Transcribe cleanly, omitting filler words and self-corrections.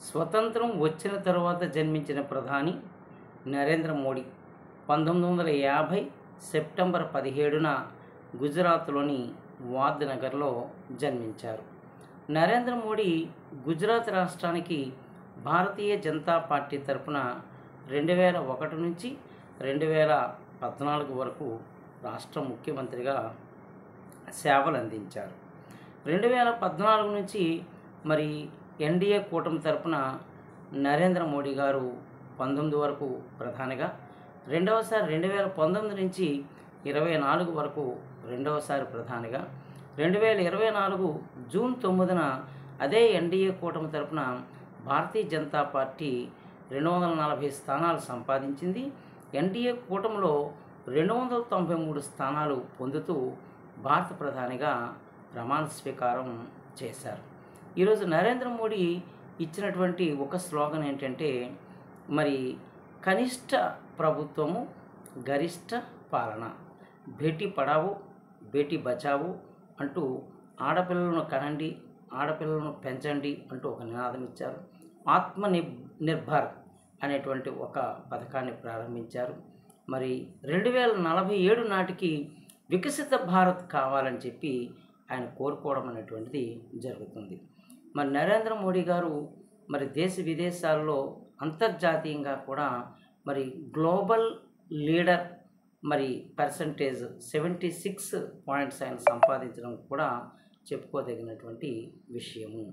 స్వతంత్రం వచ్చిన తరువాత జన్మించిన ప్రధాని నరేంద్ర మోడీ 1950 సెప్టెంబర్ 17న గుజరాత్లోని వాద్నగర్లో జన్మించారు. నరేంద్ర మోడీ గుజరాత్ రాష్ట్రానికి భారతీయ జనతా పార్టీ తరఫున 2001 నుంచి 2014 వరకు రాష్ట్ర ముఖ్యమంత్రిగా సేవలు అందించారు. 2014 నుంచి మరి ఎన్డీఏ కూటమి తరపున నరేంద్ర మోడీ గారు 19 వరకు ప్రధానిగా, రెండవసారి 2019 నుంచి 24 వరకు రెండవసారి ప్రధానిగా, 2024 జూన్ 9న అదే ఎన్డీఏ కూటమి తరపున భారతీయ జనతా పార్టీ 240 స్థానాలు సంపాదించింది. ఎన్డీఏ కూటమిలో 293 స్థానాలు పొందుతూ భారత ప్రధానిగా ప్రమాణ స్వీకారం చేశారు. ఈరోజు నరేంద్ర మోడీ ఇచ్చినటువంటి ఒక స్లోగన్ ఏంటంటే, మరి కనిష్ట ప్రభుత్వము గరిష్ట పాలన, బేటీ పడావో బేటీ బచావో అంటూ ఆడపిల్లలను కనండి, ఆడపిల్లలను పెంచండి అంటూ ఒక నినాదం ఇచ్చారు. ఆత్మనిర్భర్ అనేటువంటి ఒక పథకాన్ని ప్రారంభించారు. మరి 2047 నాటికి వికసిత భారత్ కావాలని చెప్పి ఆయన కోరుకోవడం అనేటువంటిది జరుగుతుంది. మరి నరేంద్ర మోడీ గారు మరి దేశ విదేశాల్లో అంతర్జాతీయంగా కూడా మరి గ్లోబల్ లీడర్ మరి పర్సంటేజ్ 76 పాయింట్స్ ఆయన సంపాదించడం కూడా చెప్పుకోదగినటువంటి విషయము.